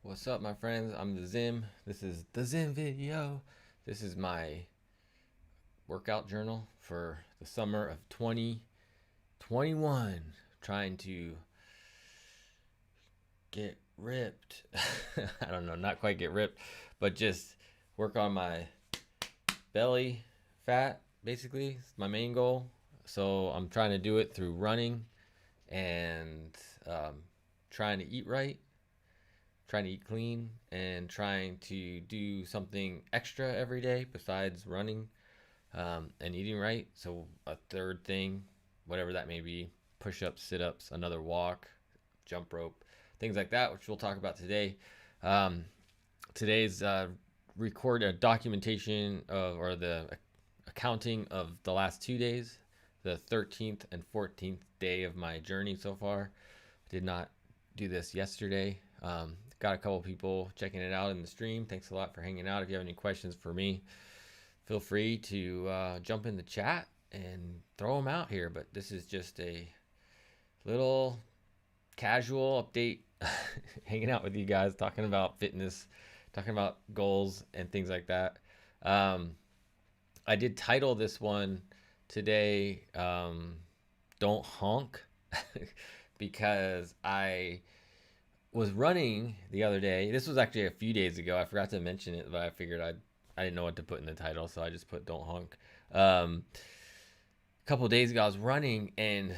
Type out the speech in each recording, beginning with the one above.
What's up, my friends? I'm the Zim. This is the Zim video. This is my workout journal for the summer of 2021. Trying to get ripped. I don't know, not quite get ripped, but just work on my belly fat, basically. It's my main goal. So I'm trying to do it through running and trying to eat right, trying to eat clean, and trying to do something extra every day besides running and eating right. So a third thing, whatever that may be, push-ups, sit-ups, another walk, jump rope, things like that, which we'll talk about today. Um, today's record a documentation of, or the accounting of the last 2 days, the 13th and 14th day of my journey so far. Did not do this yesterday. Got a couple people checking it out in the stream. Thanks a lot for hanging out. If you have any questions for me, feel free to jump in the chat and throw them out here. But this is just a little casual update, hanging out with you guys, talking about fitness, talking about goals and things like that. I did title this one today, Don't Honk, because I was running the other day. This was actually a few days ago. I forgot to mention it, but I figured I didn't know what to put in the title, so I just put "Don't Honk." A couple of days ago, I was running, and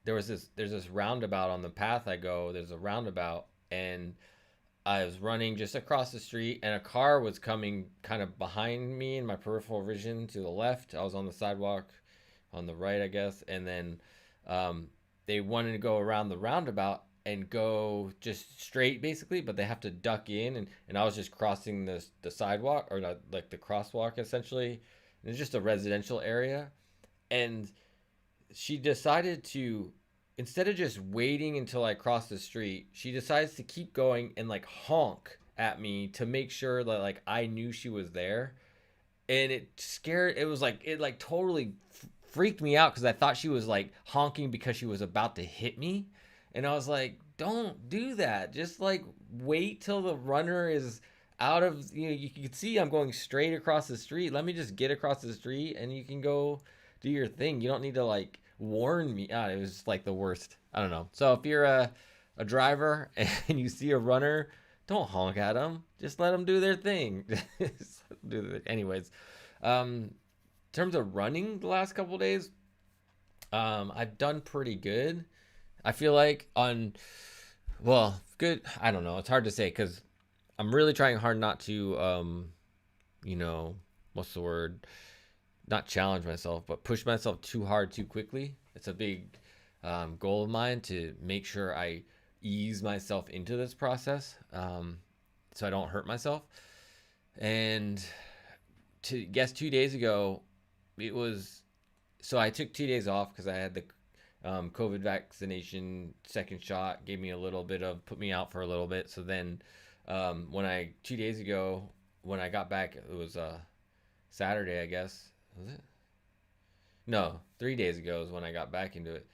there's this roundabout on the path I go. There's a roundabout, and I was running just across the street, and a car was coming kind of behind me in my peripheral vision to the left. I was on the sidewalk on the right, I guess, and then they wanted to go around the roundabout and go just straight, basically, but they have to duck in, and I was just crossing the sidewalk, or not, like the crosswalk, essentially. And it's just a residential area, and she decided to, instead of just waiting until I cross the street, she decides to keep going and like honk at me to make sure that like I knew she was there. And it was like, it like totally freaked me out because I thought she was like honking because she was about to hit me. And I was like, don't do that. Just like wait till the runner is out of, you can see I'm going straight across the street. Let me just get across the street and you can go do your thing. You don't need to like warn me. It was like the worst. I don't know. So if you're a driver and you see a runner, don't honk at them. Just let them do their thing. Anyways, in terms of running the last couple of days, I've done pretty good. I feel like well, good. I don't know. It's hard to say because I'm really trying hard not to, you know, what's the word? Not challenge myself, but push myself too hard too quickly. It's a big goal of mine to make sure I ease myself into this process, so I don't hurt myself. And to guess 2 days ago, it was, so I took 2 days off because I had the COVID vaccination second shot, gave me a little bit of, put me out for a little bit. So then 2 days ago, when I got back, it was Saturday, I guess. Was it? No, 3 days ago is when I got back into it.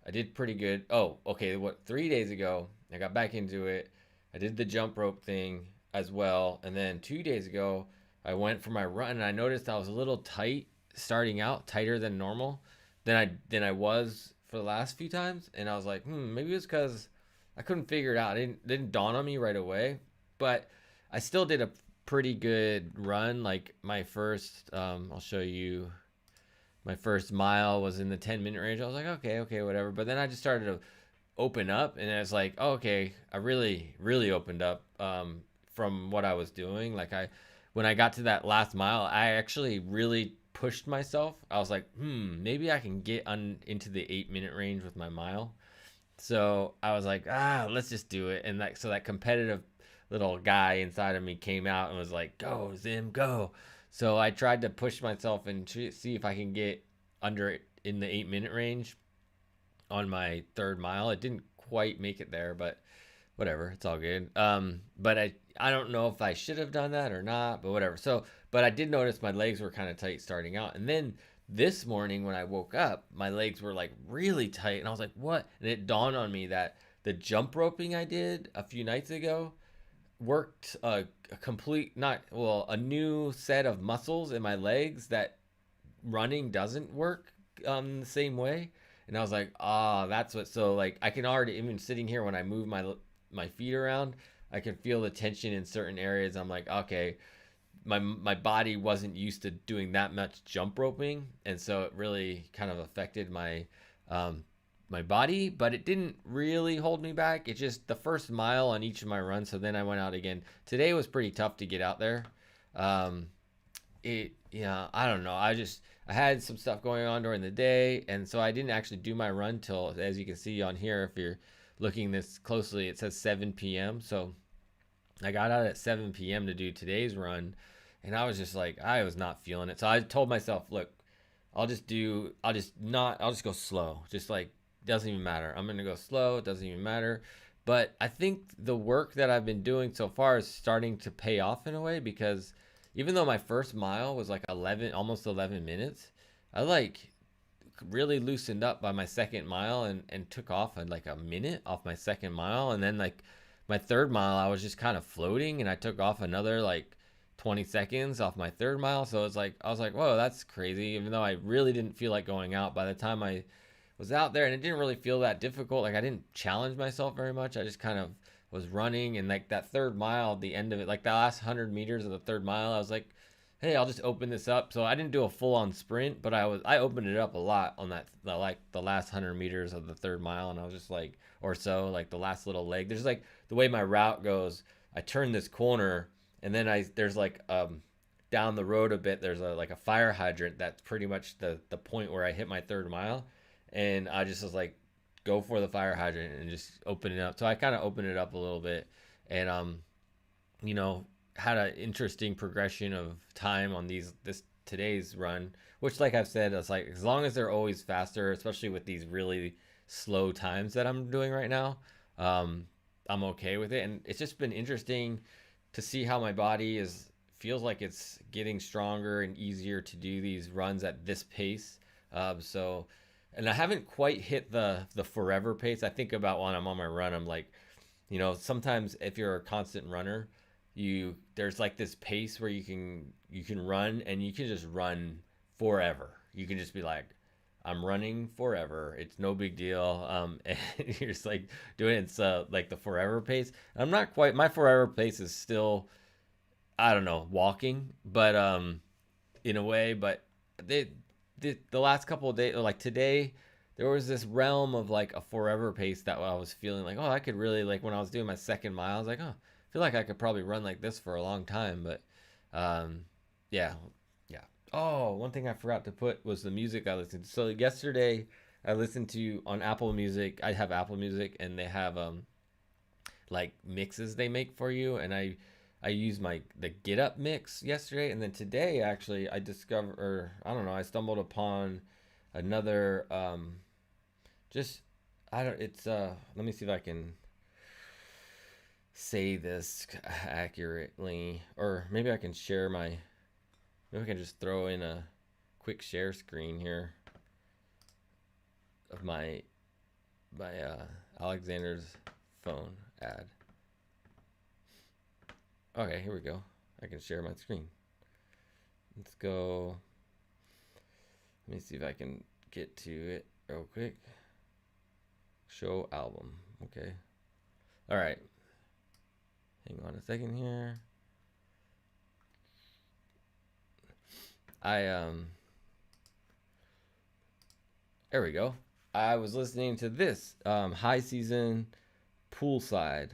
I did pretty good. Oh, okay. 3 days ago, I got back into it. I did the jump rope thing as well. And then 2 days ago, I went for my run and I noticed I was a little tight starting out, tighter than normal than I was for the last few times. And I was like, maybe it's because I couldn't figure it out. It didn't dawn on me right away. But I still did a pretty good run. Like my first, I'll show you, my first mile was in the 10-minute range. I was like, okay, whatever. But then I just started to open up, and I was like, oh, okay, I really, really opened up from what I was doing. Like when I got to that last mile, I actually really pushed myself. I was like, maybe I can get into the 8-minute range with my mile. So I was like, let's just do it. And so that competitive little guy inside of me came out and was like, go, Zim, go. So I tried to push myself and see if I can get under in the 8-minute range on my third mile. It didn't quite make it there, but whatever, it's all good. But I don't know if I should have done that or not, but whatever. So, but I did notice my legs were kind of tight starting out, and then this morning when I woke up, my legs were like really tight, and I was like, what? And it dawned on me that the jump roping I did a few nights ago, worked a complete, not well, a new set of muscles in my legs that running doesn't work the same way. And I was like, ah, that's what. So like, I can already, even sitting here, when I move my feet around, I can feel the tension in certain areas. I'm like, okay, my body wasn't used to doing that much jump roping, and so it really kind of affected um, my body. But it didn't really hold me back. It just the first mile on each of my runs. So then I went out again. Today was pretty tough to get out there. Um, it yeah, I don't know. I had some stuff going on during the day, and so I didn't actually do my run till, as you can see on here, if you're looking this closely, it says 7 p.m. So I got out at 7 p.m. to do today's run, and I was just like, I was not feeling it. So I told myself, look, I'll just go slow. Just like, doesn't even matter. I'm gonna go slow. It doesn't even matter. But I think the work that I've been doing so far is starting to pay off in a way, because even though my first mile was like 11, almost 11 minutes, I like really loosened up by my second mile, and took off in like a minute off my second mile. And then like my third mile, I was just kind of floating, and I took off another like 20 seconds off my third mile. So it's like, I was like, whoa, that's crazy. Even though I really didn't feel like going out by the time I was out there, and it didn't really feel that difficult. Like, I didn't challenge myself very much. I just kind of was running, and like that third mile, the end of it, like the last 100 meters of the third mile, I was like, hey, I'll just open this up. So I didn't do a full on sprint, but I opened it up a lot on like the last 100 meters of the third mile, and I was just like, or so, like the last little leg. There's like the way my route goes. I turn this corner, and then there's like down the road a bit, there's like a fire hydrant. That's pretty much the point where I hit my third mile, and I just was like, go for the fire hydrant and just open it up. So I kind of opened it up a little bit, and you know, had an interesting progression of time on this today's run, which, like I've said, it's like, as long as they're always faster, especially with these really slow times that I'm doing right now, um, I'm okay with it. And it's just been interesting to see how my body is feels like it's getting stronger and easier to do these runs at this pace. So, and I haven't quite hit the forever pace. I think about when I'm on my run, I'm like, sometimes if you're a constant runner, there's like this pace where you can run, and you can just run forever. You can just be like, I'm running forever. It's no big deal. And you're just like doing it. It's like the forever pace. I'm not quite. My forever pace is still, I don't know, walking, but in a way. But the last couple of days, like today, there was this realm of like a forever pace that I was feeling like, oh, I could really, like, when I was doing my second mile, I was like, oh, I feel like I could probably run like this for a long time. But um, yeah, yeah. Oh, one thing I forgot to put was the music I listened to. So yesterday, I listened to on Apple Music. I have Apple Music, and they have like mixes they make for you, and I used the Get Up mix yesterday, and then today actually I discovered, or I don't know, I stumbled upon another just I don't it's let me see if I can say this accurately, or maybe I can maybe I can just throw in a quick share screen here of my Alexander's phone ad. Okay, here we go. I can share my screen. Let's go. Let me see if I can get to it real quick. Show album. Okay. All right. Hang on a second here. There we go. I was listening to this high season poolside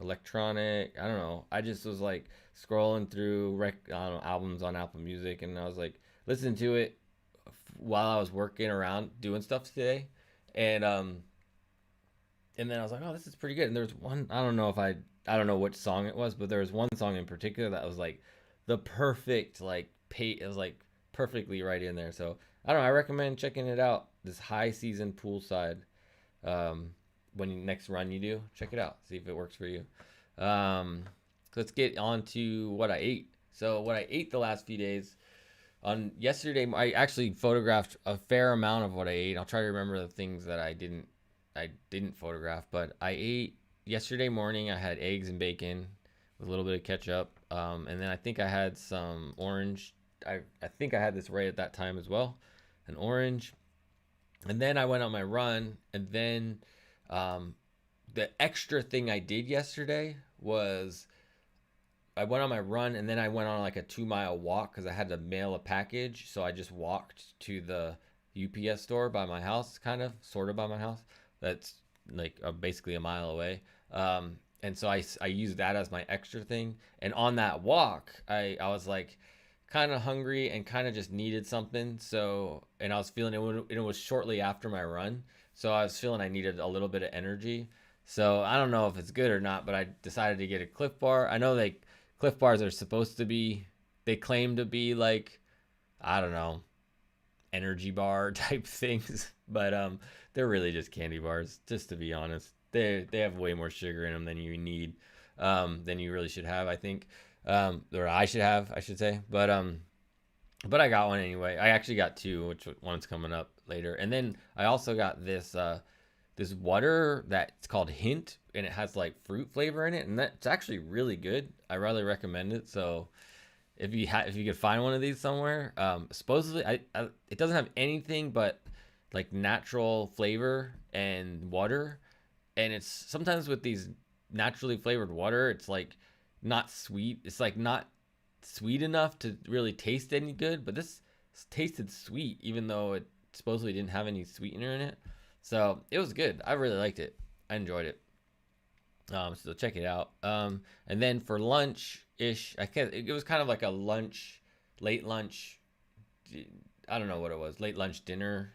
electronic. I don't know. I just was like scrolling through I don't know, albums on Apple Music, and I was like listening to it while I was working around doing stuff today, and then I was like, oh, this is pretty good. And there's one, I don't know which song it was, but there was one song in particular that was like the perfect like it was like perfectly right in there. So I don't know. I recommend checking it out. This high season poolside. When next run you do, check it out. See if it works for you. Let's get on to what I ate. So what I ate the last few days. On yesterday, I actually photographed a fair amount of what I ate. I'll try to remember the things that I didn't photograph, but I ate yesterday morning. I had eggs and bacon with a little bit of ketchup. And then I think I had some orange. I think I had this right at that time as well, an orange. And then I went on my run, and then um, the extra thing I did yesterday was I went on my run, and then I went on like a 2 mile walk because I had to mail a package. So I just walked to the UPS store by my house, kind of, sort of by my house. That's like basically a mile away. And so I used that as my extra thing. And on that walk, I was like kind of hungry and kind of just needed something. So, and I was feeling it, it was shortly after my run. So I was feeling I needed a little bit of energy. So I don't know if it's good or not, but I decided to get a Cliff Bar. I know they Cliff Bars are supposed to be, they claim to be like, I don't know, energy bar type things, but they're really just candy bars, just to be honest. They have way more sugar in them than you need, than you really should have, I think. Or I should have, I should say. But I got one anyway. I actually got two, which one's coming up later. And then I also got this water that's called Hint, and it has like fruit flavor in it, and that's actually really good. I really recommend it. So if you could find one of these somewhere, supposedly it doesn't have anything but like natural flavor and water, and it's sometimes with these naturally flavored water, it's like not sweet. It's like not sweet enough to really taste any good, but this tasted sweet even though it supposedly didn't have any sweetener in it. So it was good. I really liked it. I enjoyed it. So check it out. And then for lunch ish, I can't. It was kind of like a lunch, late lunch. I don't know what it was. Late lunch dinner,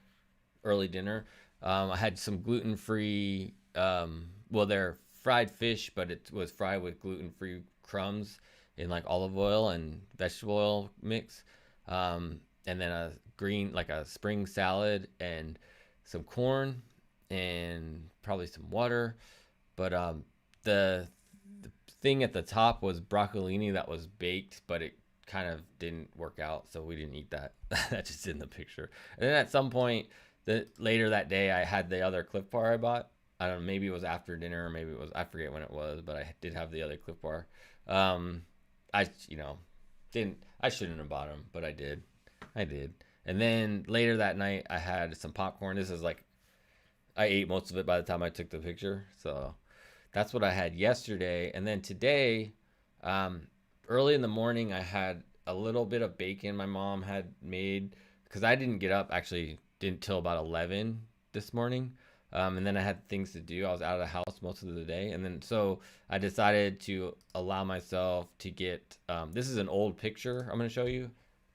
early dinner. I had some gluten free. Well, they're fried fish, but it was fried with gluten free crumbs in like olive oil and vegetable oil mix. And then a green, like a spring salad and some corn and probably some water. But the thing at the top was broccolini that was baked, but it kind of didn't work out, so we didn't eat that. That's just in the picture. And then at some point, later that day, I had the other Cliff Bar I bought. I don't know, maybe it was after dinner, or maybe it was, I forget when it was, but I did have the other Cliff Bar. I didn't, I shouldn't have bought them, but I did. I did. And then later that night, I had some popcorn. This is like, I ate most of it by the time I took the picture. So that's what I had yesterday. And then today, um, early in the morning, I had a little bit of bacon my mom had made because I didn't get up actually didn't till about 11 this morning. And then I had things to do. I was out of the house most of the day. And then so I decided to allow myself to get this is an old picture I'm going to show you,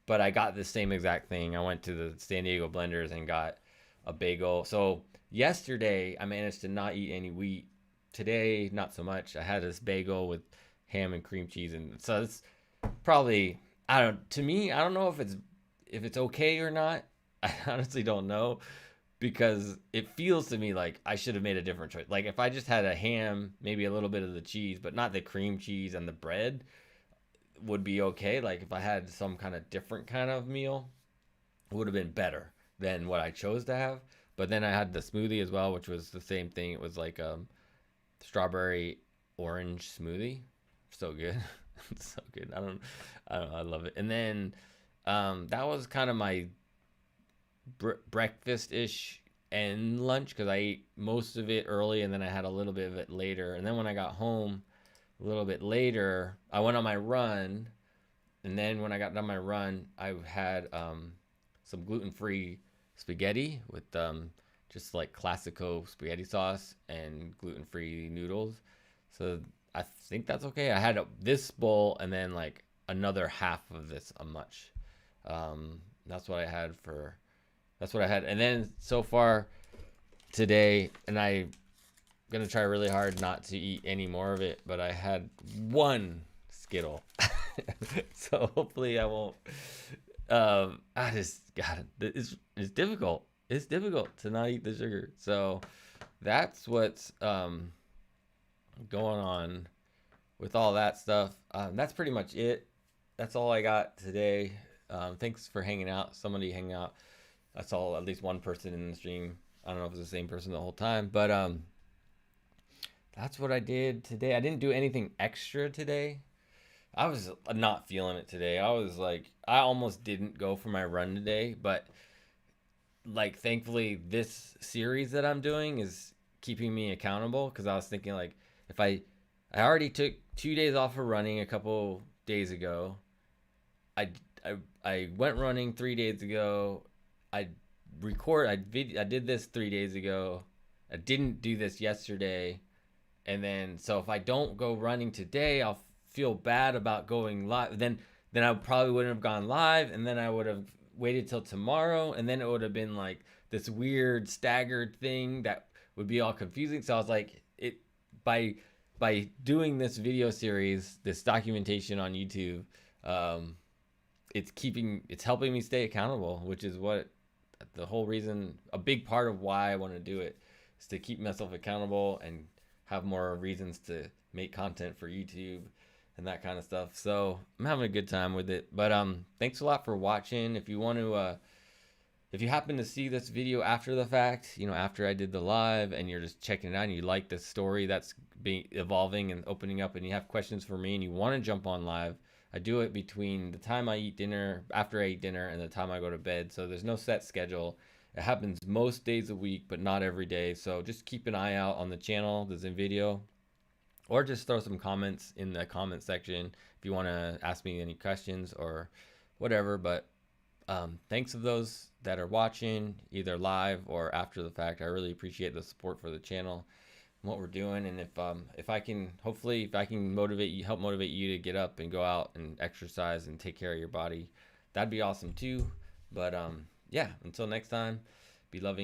but I got the same exact thing. I went to the San Diego Blenders and got a bagel. So yesterday I managed to not eat any wheat. Today, not so much. I had this bagel with ham and cream cheese, and so it's probably I don't. To me, I don't know if it's okay or not. I honestly don't know because it feels to me like I should have made a different choice. Like if I just had a ham, maybe a little bit of the cheese, but not the cream cheese and the bread would be okay. Like if I had some kind of different kind of meal, it would have been better than what I chose to have. But then I had the smoothie as well, which was the same thing. It was like strawberry orange smoothie. So good. It's so good. I don't know. I love it. And then that was kind of my breakfast ish and lunch because I ate most of it early and then I had a little bit of it later. And then when I got home a little bit later, I went on my run. And then when I got done my run, I had some gluten free spaghetti with just like classico spaghetti sauce and gluten free noodles. So I think that's okay. I had this bowl and then like another half of this a much. That's what I had for. That's what I had. And then so far today, and I'm gonna try really hard not to eat any more of it, but I had one Skittle. So hopefully I won't. I just got it. It's difficult. It's difficult to not eat the sugar. So that's what's going on with all that stuff. That's pretty much it. That's all I got today. Thanks for hanging out. Somebody hanging out. I saw at least one person in the stream. I don't know if it's the same person the whole time, but that's what I did today. I didn't do anything extra today. I was not feeling it today. I was like, I almost didn't go for my run today, but like, thankfully, this series that I'm doing is keeping me accountable because I was thinking, like, if I already took 2 days off of running a couple days ago. I, I went running 3 days ago. I I did this 3 days ago. I didn't do this yesterday. And then so if I don't go running today, I'll feel bad about going live. Then I probably wouldn't have gone live, and then I would have waited till tomorrow, and then it would have been like this weird staggered thing that would be all confusing. So I was like, it by by doing this video series, this documentation on YouTube, um, it's helping me stay accountable, which is what the whole reason, a big part of why I want to do it, is to keep myself accountable and have more reasons to make content for YouTube and that kind of stuff. So I'm having a good time with it. But thanks a lot for watching. If you want to if you happen to see this video after the fact, after I did the live, and you're just checking it out and you like the story that's being evolving and opening up, and you have questions for me and you want to jump on live, I do it between the time I eat dinner, after I eat dinner, and the time I go to bed. So there's no set schedule. It happens most days a week, but not every day. So just keep an eye out on the channel, there's a video, or just throw some comments in the comment section if you want to ask me any questions or whatever. But thanks to those that are watching either live or after the fact. I really appreciate the support for the channel and what we're doing. And if I can, hopefully, if I can help motivate you to get up and go out and exercise and take care of your body, that'd be awesome too. But yeah, until next time, be loving.